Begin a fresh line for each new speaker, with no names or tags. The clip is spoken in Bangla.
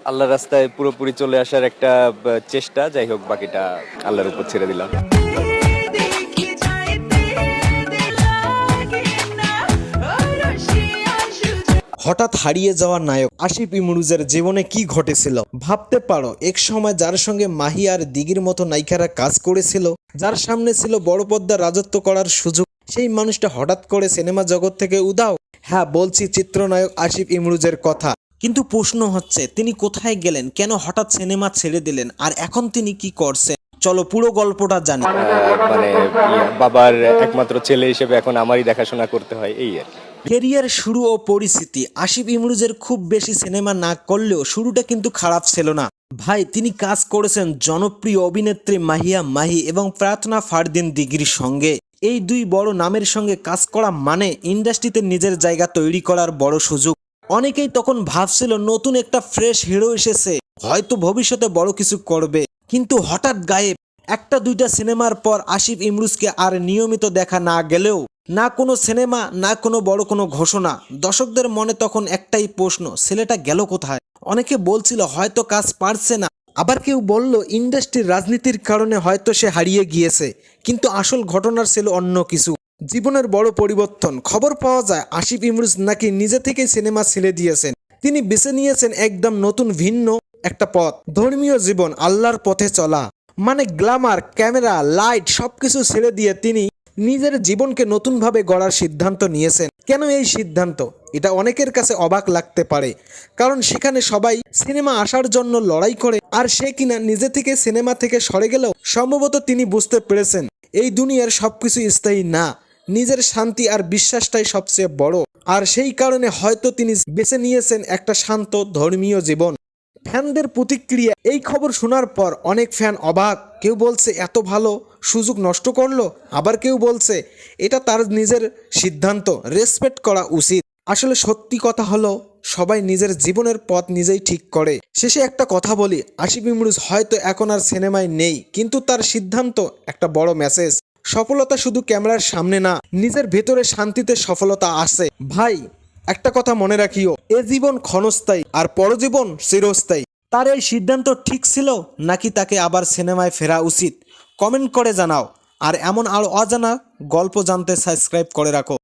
আল্লাহর রাস্তায় পুরোপুরি চলে আসার একটা চেষ্টা। যাই হোক, বাকিটা আল্লাহর উপর ছেড়ে দিলাম।
হঠাৎ হারিয়ে যাওয়া নায়ক আসিফ ইমরোজের জীবনে কি ঘটেছিল ভাবতে পারো। এক সময় যার সঙ্গে মাহি আর দিঘির মতো নায়িকারা কাজ করেছিল, যার সামনে ছিল বড় পর্দার রাজত্ব করার সুযোগ, সেই মানুষটা হঠাৎ করে সিনেমা জগৎ থেকে উধাও। হ্যাঁ, বলছি চিত্রনায়ক আসিফ ইমরোজের কথা। কিন্তু প্রশ্ন হচ্ছে, তিনি কোথায় গেলেন, কেন হঠাৎ সিনেমা ছেড়ে দিলেন, আর এখন তিনি কি করছেন? চলো পুরো গল্পটা জানি।
মানে বাবার একমাত্র ছেলে হিসেবে এখন আমারই দেখাশোনা করতে হয়, এই আর কি।
কেরিয়ার শুরু ও পরিস্থিতি। আসিফ ইমরোজের খুব বেশি সিনেমা না করলেও শুরুটা কিন্তু খারাপ ছিল না ভাই। তিনি কাজ করেছেন জনপ্রিয় অভিনেত্রী মাহিয়া মাহি এবং প্রার্থনা ফারদিন দিঘির সঙ্গে। এই দুই বড় নামের সঙ্গে কাজ করা মানে ইন্ডাস্ট্রিতে নিজের জায়গা তৈরি করার বড় সুযোগ। অনেকেই তখন ভাবছিল নতুন একটা ফ্রেশ হিরো এসেছে, হয়তো ভবিষ্যতে বড় কিছু করবে, কিন্তু হঠাৎ গায়েব। একটা দুইটা সিনেমার পর আসিফ ইমরোজকে আর নিয়মিত দেখা না গেলেও, না কোনো সিনেমা, না কোনো বড় কোনো ঘোষণা। দর্শকদের মনে তখন একটাই প্রশ্ন, ছেলেটা গেল কোথায়? অনেকে বলছিল হয়তো কাজ পারছে না, আবার কেউ বলল ইন্ডাস্ট্রির রাজনীতির কারণে হয়তো সে হারিয়ে গিয়েছে। কিন্তু আসল ঘটনার ছিল অন্য কিছু, জীবনের বড় পরিবর্তন। খবর পাওয়া যায় আসিফ ইমরোজ নাকি নিজে থেকেই সিনেমা ছেড়ে দিয়েছেন। তিনি বেছে নিয়েছেন একদম নতুন ভিন্ন একটা পথ, ধর্মীয় জীবন, আল্লাহর পথে চলা। মানে গ্ল্যামার, ক্যামেরা, লাইট সবকিছু ছেড়ে দিয়ে তিনি নিজের জীবনকে নতুনভাবে গড়ার সিদ্ধান্ত নিয়েছেন। কেন এই সিদ্ধান্ত? এটা অনেকের কাছে অবাক লাগতে পারে, কারণ সেখানে সবাই সিনেমা আসার জন্য লড়াই করে, আর সে কিনা নিজে থেকে সিনেমা থেকে সরে গেলেও সম্ভবত তিনি বুঝতে পেরেছেন এই দুনিয়ার সবকিছু স্থায়ী না, নিজের শান্তি আর বিশ্বাসটাই সবচেয়ে বড়। আর সেই কারণে হয়তো তিনি বেছে নিয়েছেন একটা শান্ত ধর্মীয় জীবন। ফ্যানদের প্রতিক্রিয়া। এই খবর শোনার পর অনেক ফ্যান অবাক, কেউ বলছে এত ভালো সুযোগ নষ্ট করলো, আবার কেউ বলছে এটা তার নিজের সিদ্ধান্ত, রেসপেক্ট করা উচিত। আসলে সত্যি কথা হলো, সবাই নিজের জীবনের পথ নিজেই ঠিক করে। শেষে একটা কথা বলি, আসিফ ইমরোজ হয়তো এখন আর সিনেমায় নেই, কিন্তু তার সিদ্ধান্ত একটা বড় মেসেজ। সফলতা শুধু ক্যামেরার সামনে না, নিজের ভেতরে শান্তিতে সফলতা আছে ভাই। একটা কথা মনে রাখিও, এ জীবন ক্ষণস্থায়ী আর পরজীবন চিরস্থায়ী। তার এই সিদ্ধান্ত ঠিক ছিল, নাকি তাকে আবার সিনেমায় ফেরা উচিত? কমেন্ট করে জানাও। আর এমন আরও অজানা গল্প জানতে সাবস্ক্রাইব করে রাখো।